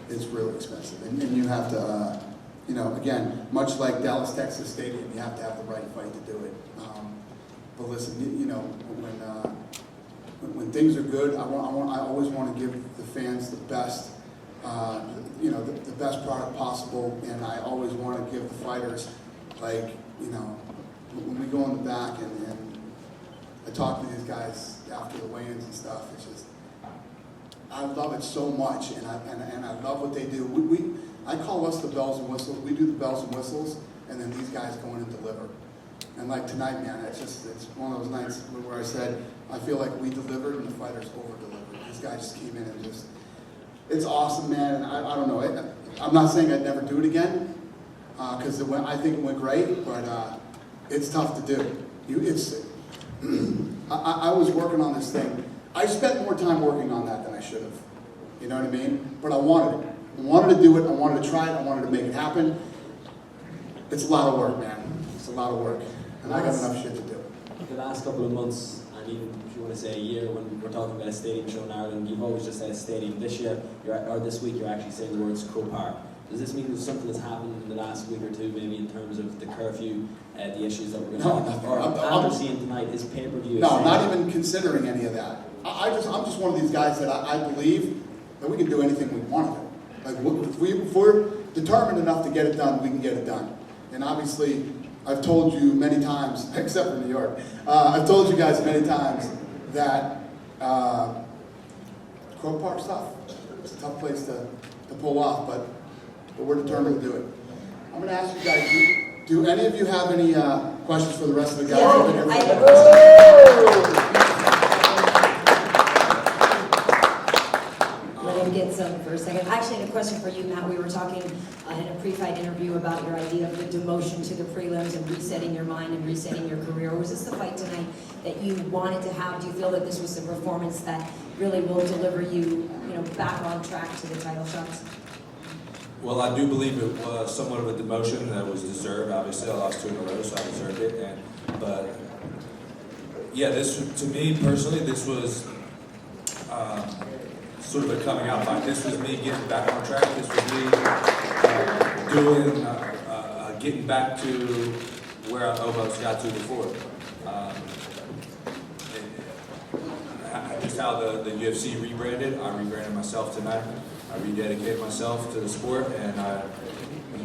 It's really expensive, and you have to, you know, again, much like Dallas, Texas Stadium, you have to have the right fight to do it. But listen, you know, when things are good, I always want to give the fans the best, you know, the best product possible, and I always want to give the fighters, like, you know, when we go in the back and I talk to these guys after the weigh-ins and stuff, it's just, I love it so much, and I love what they do. I call us the bells and whistles. We do the bells and whistles, and then these guys go in and deliver. And like tonight, man, it's one of those nights where I said, I feel like we delivered and the fighters over-delivered. These guys just came in and just, it's awesome, man. And I don't know, I'm not saying I'd never do it again, because I think it went great, but it's tough to do. I was working on this thing. I spent more time working on that than I should have. You know what I mean? But I wanted it. I wanted to do it. I wanted to try it. I wanted to make it happen. It's a lot of work, man. It's a lot of work. And I got enough shit to do. The last couple of months, and even if you want to say a year, when we're talking about a stadium show in Ireland, you've always just said a stadium. This year, or this week, you're actually saying the words Croke Park. Does this mean there's something that's happened in the last week or two, maybe in terms of the curfew, the issues that we're going to have? Or after seeing tonight, is pay-per-view? No, not even considering any of that. I'm just one of these guys that I believe that we can do anything we want to do. Like, if we're determined enough to get it done, we can get it done. And obviously, I've told you many times, except for New York, I've told you guys many times that Croke Park stuff, it's a tough place to pull off, but we're determined to do it. I'm going to ask you guys, do any of you have any questions for the rest of the guys? Let him get some for a second. I actually had a question for you, Matt. We were talking in a pre-fight interview about your idea of the demotion to the prelims and resetting your mind and resetting your career. Was this the fight tonight that you wanted to have? Do you feel that this was the performance that really will deliver you, back on track to the title shots? Well, I do believe it was somewhat of a demotion that was deserved. Obviously, I lost 2 in a row, so I deserved it. But yeah, this to me personally, this was sort of a coming out fight. This was me getting back on track. This was me getting back to where I almost got to before. Just how the UFC rebranded, I rebranded myself tonight. I rededicated myself to the sport, and I'm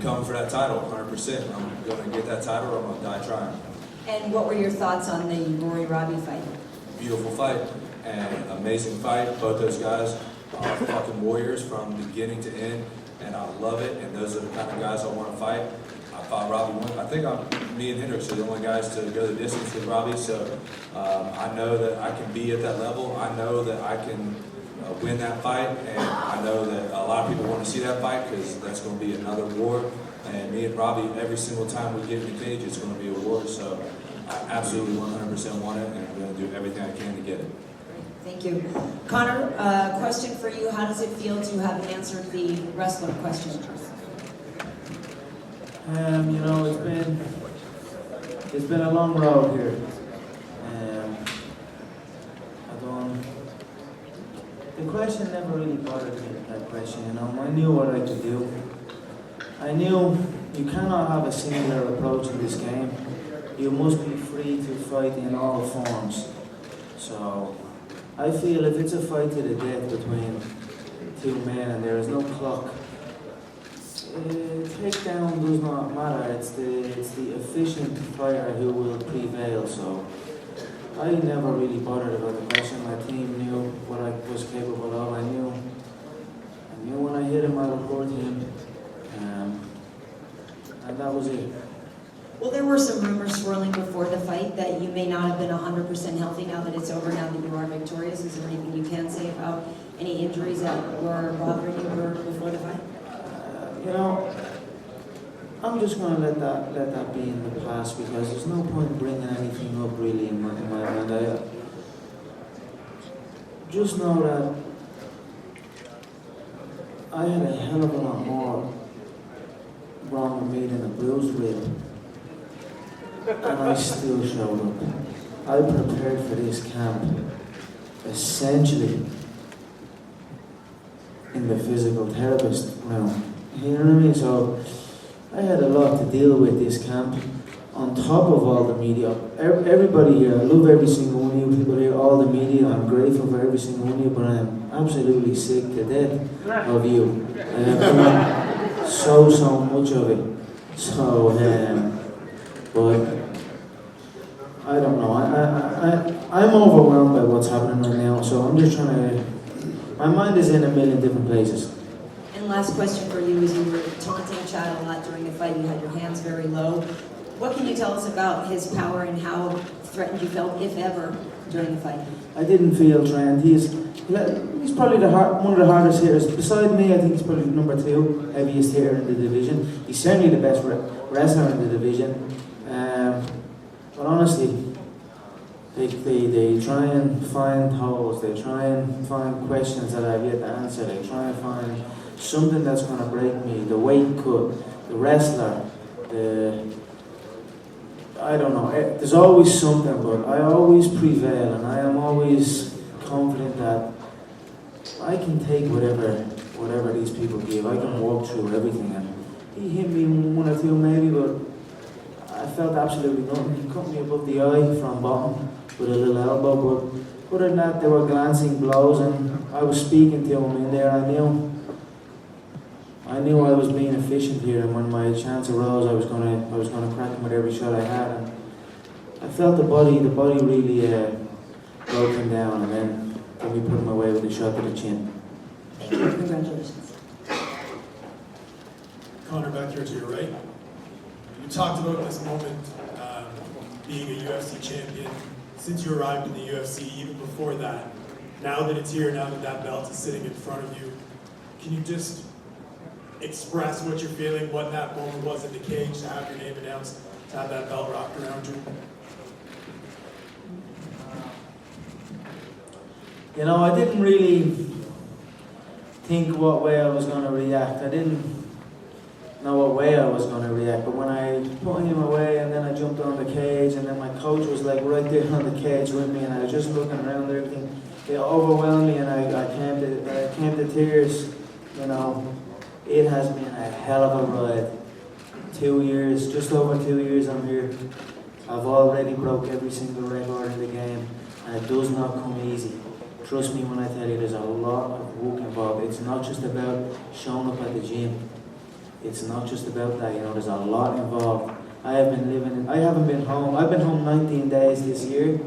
coming for that title 100%. I'm going to get that title, or I'm going to die trying. And what were your thoughts on the Rory-Robbie fight? Beautiful fight, and amazing fight. Both those guys are fucking warriors from beginning to end, and I love it, and those are the kind of guys I want to fight. I fought Robbie once. I think me and Hendricks are the only guys to go the distance with Robbie, so I know that I can be at that level. I know that I can win that fight, and I know that a lot of people want to see that fight because that's going to be another war. And me and Robbie, every single time we get in the cage, it's going to be a war. So I absolutely 100% want it, and I'm going to do everything I can to get it. Thank you. Connor, question for you. How does it feel to have answered the wrestler question? You know, it's been a long road here. The question never really bothered me, that question, you know. I knew what I could do. I knew you cannot have a singular approach in this game. You must be free to fight in all forms. So, I feel if it's a fight to the death between 2 men and there is no clock, takedown does not matter. It's the efficient fighter who will prevail. So I never really bothered about the question. My team knew what I was capable of. I knew when I hit him, I would hurt him, and that was it. Well, there were some rumors swirling before the fight that you may not have been 100% healthy now that it's over, now that you are victorious. Is there anything you can say about any injuries that were bothering you before the fight? You know, I'm just going to let that be in the past because there's no point bringing anything up really in my mind. I just know that I had a hell of a lot more wrong with me than a bruised rib, and I still showed up. I prepared for this camp essentially in the physical therapist realm. You know what I mean? So I had a lot to deal with this camp, on top of all the media. Everybody here, I love every single one of you people here, all the media, I'm grateful for every single one of you, but I'm absolutely sick to death of you. I have so much of it. So, but I don't know, I'm overwhelmed by what's happening right now, so I'm just trying to, my mind is in a million different places. And last question for you is, you were taunting Chad a lot during the fight. You had your hands very low. What can you tell us about his power and how threatened you felt, if ever, during the fight? I didn't feel threatened. He's probably one of the hardest hitters. Beside me, I think he's probably number 2 heaviest hitter in the division. He's certainly the best wrestler in the division. But honestly, they try and find holes. They try and find questions that I've yet to answer. They try and find something that's going to break me. The weight cut, the wrestler, I don't know. There's always something, but I always prevail, and I am always confident that I can take whatever these people give. I can walk through everything. And he hit me 1 or 2 maybe, but I felt absolutely nothing. He cut me above the eye from bottom with a little elbow, but other than that, they were glancing blows, and I was speaking to him in there. I knew I was being efficient here, and when my chance arose, I was gonna crack him with every shot I had. And I felt the body really broke him down, and then we put him away with a shot to the chin. Thank you. Congratulations. Connor, back here to your right. You talked about this moment being a UFC champion since you arrived in the UFC, even before that. Now that it's here, now that that belt is sitting in front of you, can you just express what you're feeling, what that moment was in the cage, to have your name announced, to have that belt wrapped around you? You know, I didn't really think what way I was going to react. I know what way I was going to react. But when I put him away and then I jumped on the cage and then my coach was like right there on the cage with me and I was just looking around there, everything, it overwhelmed me and I came to tears. You know, it has been a hell of a ride. 2 years, just over 2 years I'm here. I've already broke every single record in the game and it does not come easy. Trust me when I tell you there's a lot of work involved. It's not just about showing up at the gym. It's not just about that, you know, there's a lot involved. I haven't been home. I've been home 19 days this year.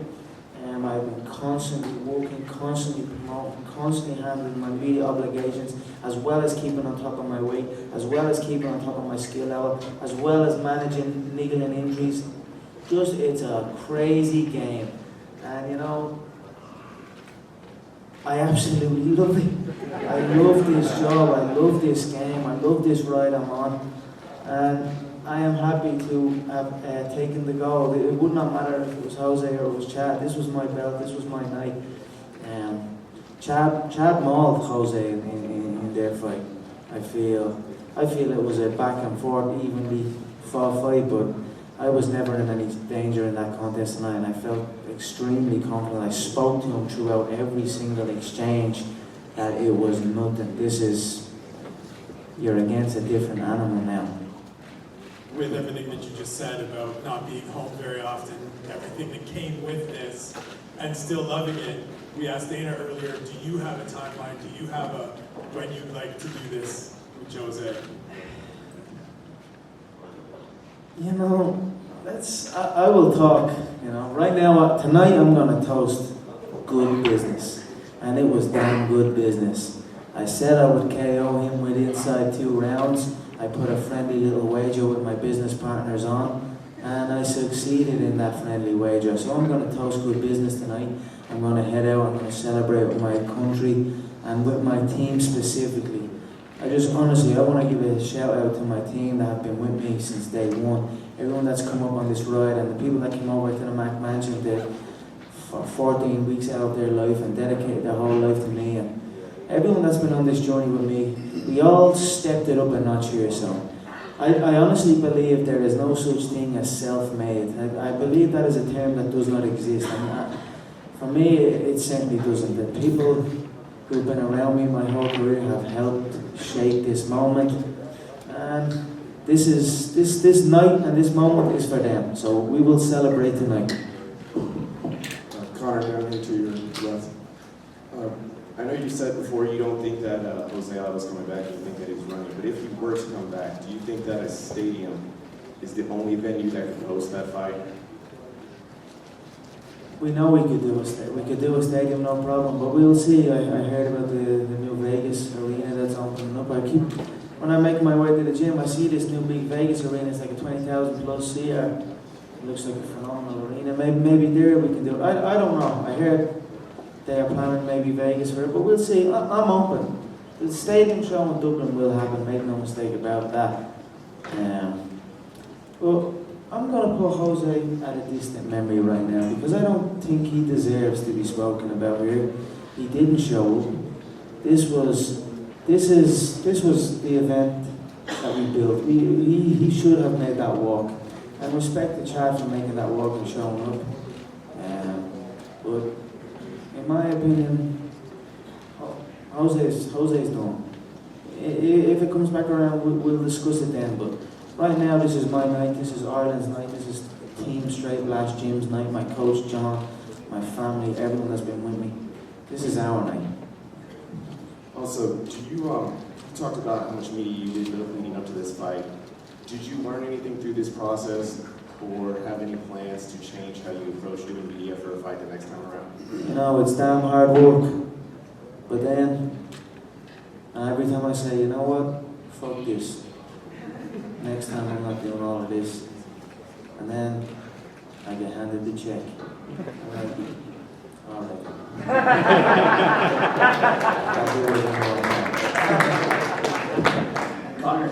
And I've been constantly working, constantly promoting, constantly handling my media obligations, as well as keeping on top of my weight, as well as keeping on top of my skill level, as well as managing niggling injuries. Just, it's a crazy game. And you know, I absolutely love it. I love this job, I love this game, I love this ride I'm on. And I am happy to have taken the gold. It would not matter if it was Jose or it was Chad. This was my belt, this was my night. Chad mauled Jose in their fight. I feel it was a back and forth, evenly fought fight, but I was never in any danger in that contest tonight, and I felt extremely confident. I spoke to him throughout every single exchange that it was nothing. You're against a different animal now. With everything that you just said about not being home very often, everything that came with this, and still loving it, we asked Dana earlier, do you have a timeline? Do you have a when you'd like to do this with Jose? You know, I will talk, you know. Right now, tonight I'm going to toast good business. And it was damn good business. I said I would KO him with inside 2 rounds. I put a friendly little wager with my business partners on. And I succeeded in that friendly wager. So I'm going to toast good business tonight. I'm going to head out, I'm going to celebrate with my country and with my team specifically. I want to give a shout out to my team that have been with me since day one. Everyone that's come up on this ride and the people that came over to the Mac Mansion for 14 weeks out of their life and dedicated their whole life to me. And everyone that's been on this journey with me, we all stepped it up a notch here. So I honestly believe there is no such thing as self-made. I believe that is a term that does not exist. And for me, it certainly doesn't. The people who've been around me my whole career have helped shape this moment. And this night and this moment is for them. So we will celebrate tonight. Connor, down here to your left. I know you said before you don't think that Jose Aldo's coming back, you think that he's running, but if he were to come back, do you think that a stadium is the only venue that can host that fight? We know we could do a stadium, no problem, but we'll see. I heard about the new Vegas arena that's opening up. When I make my way to the gym, I see this new big Vegas arena. It's like a 20,000 plus seater. It looks like a phenomenal arena. Maybe there we can do it. I don't know. I heard they are planning maybe Vegas for it, but we'll see. I'm open. The stadium show in Dublin will happen, make no mistake about that. Well, I'm going to put Jose at a distant memory right now because I don't think he deserves to be spoken about here. He didn't show up. This was the event that we built. He should have made that walk. And respect to Chad for making that walk and showing up. But in my opinion, Jose's done. If it comes back around, we'll discuss it then. But right now, this is my night. This is Ireland's night. This is Team Straight Blast Gym's night. My coach John, my family, everyone that's been with me. This is our night. Also, you talked about how much media you did leading up to this fight. Did you learn anything through this process or have any plans to change how you approach doing media for a fight the next time around? You know, it's damn hard work. But then, every time I say, you know what, fuck this. Next time I'm not doing all of this. And then I get handed the check. All right. Connor,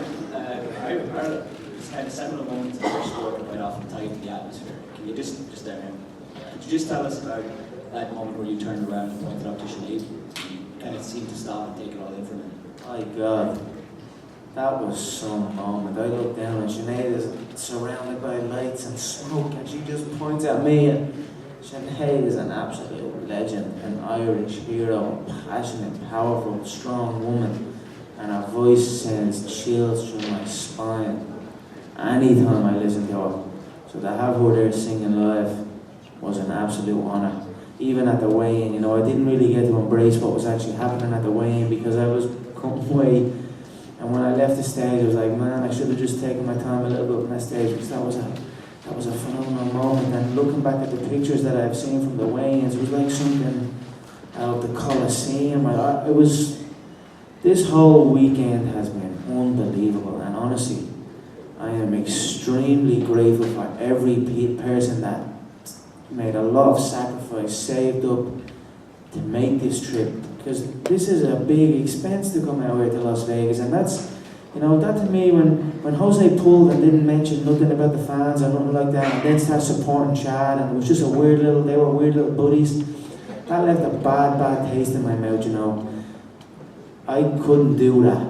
it's kind of seminal moments in your sport that quite often tighten the atmosphere. Can you just could you just tell us about that moment where you turned around and pointed up to Sinead? You kind of seemed to stop and take it all in from him. My God. that was some moment. I looked down and Sinead is surrounded by lights and smoke, and she just points at me. And Sinead is an absolute legend, an Irish hero, passionate, powerful, strong woman, and her voice sends chills through my spine anytime I listen to her. So to have her there singing live was an absolute honour. Even at the weigh-in, you know, I didn't really get to embrace what was actually happening at the weigh-in because I was come away. And when I left the stage, I was like, man, I should have just taken my time a little bit on that stage because that was a phenomenal moment. And looking back at the pictures that I've seen from the weigh-ins, it was like something out of the Coliseum. This whole weekend has been unbelievable, and honestly, I am extremely grateful for every person that made a lot of sacrifice, saved up to make this trip, because this is a big expense to come out here to Las Vegas, and that's, you know, that to me, when Jose pulled and didn't mention nothing about the fans or nothing like that, and then started supporting Chad, and it was just they were weird little buddies, that left a bad taste in my mouth, you know. I couldn't do that.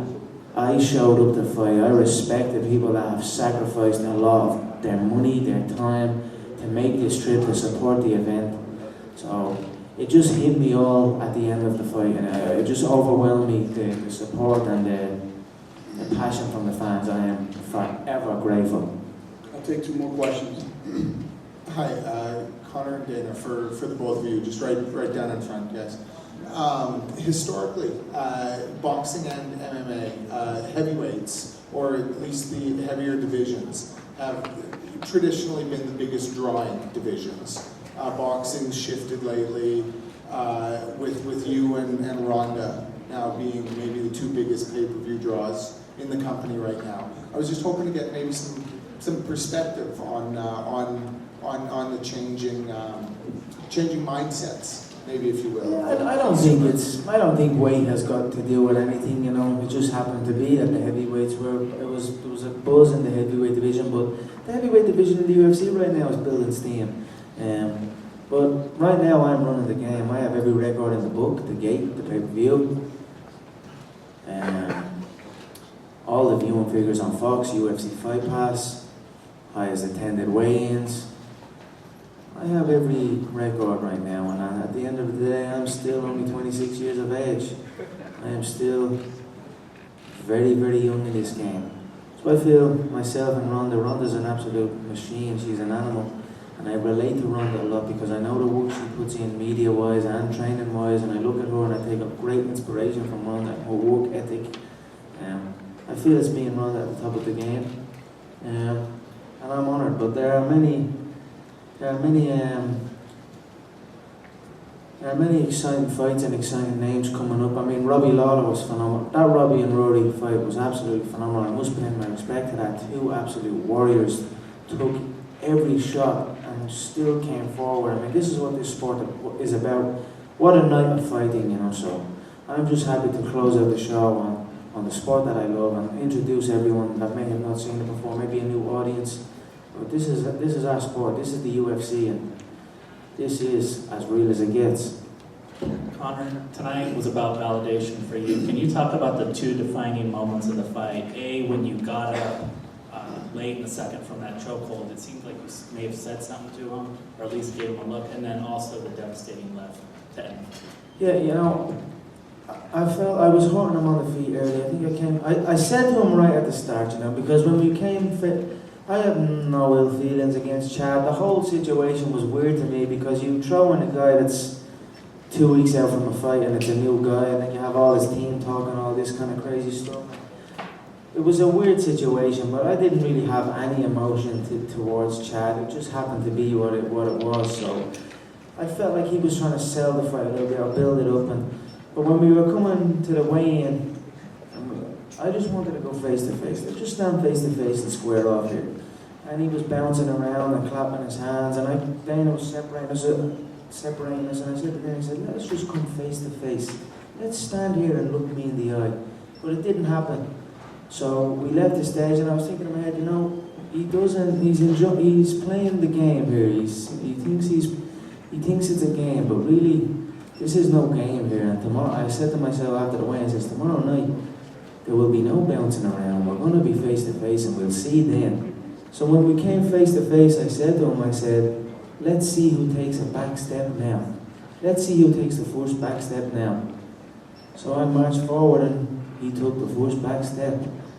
I showed up to fight. I respect the people that have sacrificed a lot of their money, their time, to make this trip, to support the event. So it just hit me all at the end of the fight, and it just overwhelmed me, the support and the passion from the fans. I am forever grateful. I'll take two more questions. Hi, Connor and Dana, for the both of you, just right down in front, guys. Historically, boxing and MMA, heavyweights, or at least the heavier divisions, have traditionally been the biggest drawing divisions. Boxing shifted lately, with you and Ronda now being maybe the two biggest pay-per-view draws in the company right now. I was just hoping to get maybe some perspective on the changing mindsets, maybe, if you will. Yeah, I don't think weight has got to do with anything, you know. It just happened to be that the heavyweights there was a buzz in the heavyweight division, but the heavyweight division in the UFC right now is building steam. But right now I'm running the game. I have every record in the book, the gate, the pay-per-view, all the viewing figures on Fox, UFC Fight Pass, highest attended weigh-ins. I have every record right now, and at the end of the day, I'm still only 26 years of age. I am still very, very young in this game. So I feel myself and Ronda's an absolute machine. She's an animal. And I relate to Ronda a lot because I know the work she puts in media-wise and training-wise, and I look at her and I take a great inspiration from Ronda, her work ethic. I feel it's me and Ronda at the top of the game. And I'm honoured, but there are many exciting fights and exciting names coming up. I mean, Robbie Lawler was phenomenal. That Robbie and Rory fight was absolutely phenomenal. I must pay my respect to that. Two absolute warriors took every shot and still came forward. I mean, this is what this sport is about. What a night of fighting, you know. So I'm just happy to close out the show on the sport that I love and introduce everyone that may have not seen it before, maybe a new audience. But this is our sport. This is the UFC, and this is as real as it gets. Connor, tonight was about validation for you. Can you talk about the two defining moments of the fight? A, when you got up late in the second from that chokehold, it seemed like you may have said something to him, or at least gave him a look, and then also the devastating left to end. Yeah, you know, I felt I was hurting him on the feet earlier. I said to him right at the start, you know, because when we came fit, I have no ill feelings against Chad. The whole situation was weird to me because you throw in a guy that's 2 weeks out from a fight and it's a new guy, and then you have all his team talking all this kind of crazy stuff. It was a weird situation, but I didn't really have any emotion towards Chad. It just happened to be what it was. So I felt like he was trying to sell the fight a little bit or build it up. But when we were coming to the weigh-in, I just wanted to go face to face. Let's just stand face to face and square off here. And he was bouncing around and clapping his hands, and Dana was separating us, and I said to Dana, let's just come face to face. Let's stand here and look me in the eye. But it didn't happen. So we left the stage, and I was thinking in my head, you know, he's playing the game here. He thinks it's a game, but really, this is no game here. And tomorrow, I said to myself after the weigh-in, tomorrow night, there will be no bouncing around. We're going to be face to face and we'll see then. So when we came face to face, I said to him, I said, let's see who takes a back step now. Let's see who takes the first back step now. So I marched forward and he took the first back step.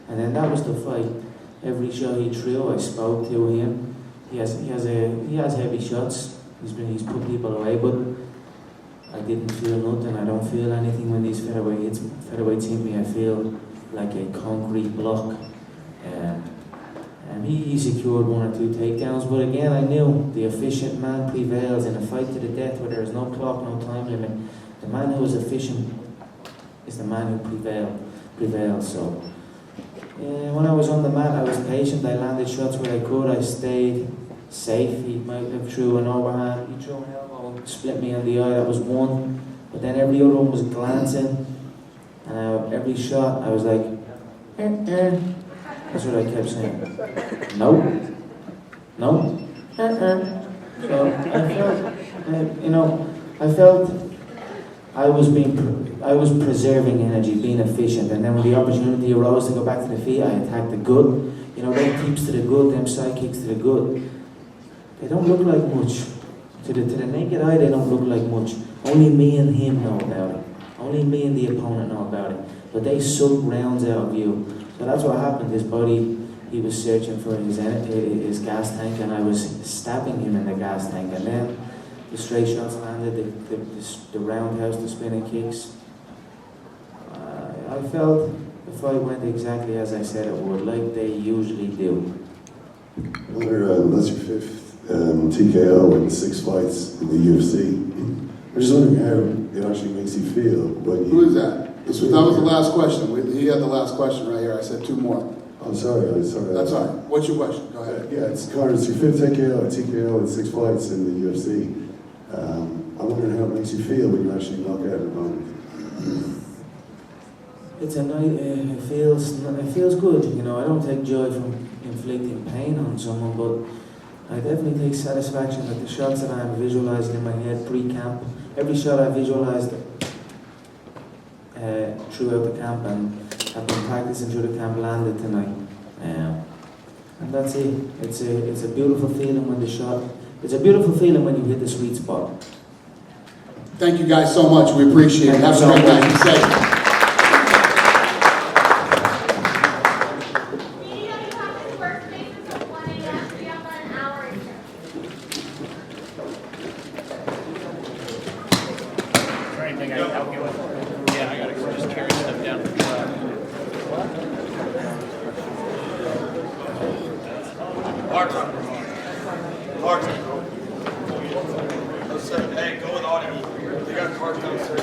And then that was the fight. Every shot he threw, I spoke to him. He has heavy shots. He's put people away, but I didn't feel nothing. I don't feel anything when these featherweights hit me. I feel like a concrete block. And he secured 1 or 2 takedowns, but again, I knew the efficient man prevails in a fight to the death where there is no clock, no time limit. The man who is efficient is the man who prevails. So when I was on the mat, I was patient. I landed shots where I could. I stayed safe. He might have threw an overhand. He threw an elbow, split me in the eye. That was one. But then every other one was glancing. And every shot, I was like, That's what I kept saying. No. So I felt I was preserving energy, being efficient, and then when the opportunity arose to go back to the feet, I attacked the gut. Them keeps to the gut, them side kicks to the gut. They don't look like much. To the naked eye, they don't look like much. Only me and him know about it. Only me and the opponent know about it. But they suck rounds out of you. So that's what happened. His body, he was searching for his gas tank, and I was stabbing him in the gas tank. And then the straight shots landed, the roundhouse, the spinning kicks. I felt the fight went exactly as I said it would, like they usually do. Hunter, that's your 5th TKO in 6 fights in the UFC. I'm just wondering how it actually makes you feel when you... Who is that? That was the last question. He had the last question right here. I said 2 more. I'm sorry. That's all right. What's your question? Go ahead. Yeah, it's Connor. It's your 5th TKO in 6 fights in the UFC. I'm wondering how it makes you feel when you actually knock out an opponent. It's a night. It feels good. I don't take joy from inflicting pain on someone, but I definitely take satisfaction that the shots that I'm visualizing in my head pre-camp, every shot I visualized throughout the camp and have been practicing through the camp landed tonight. And that's it. It's a beautiful feeling when it's a beautiful feeling when you hit the sweet spot. Thank you guys so much. We appreciate it. Have a great night. Be safe. Hey, go with audio. They got cards downstairs.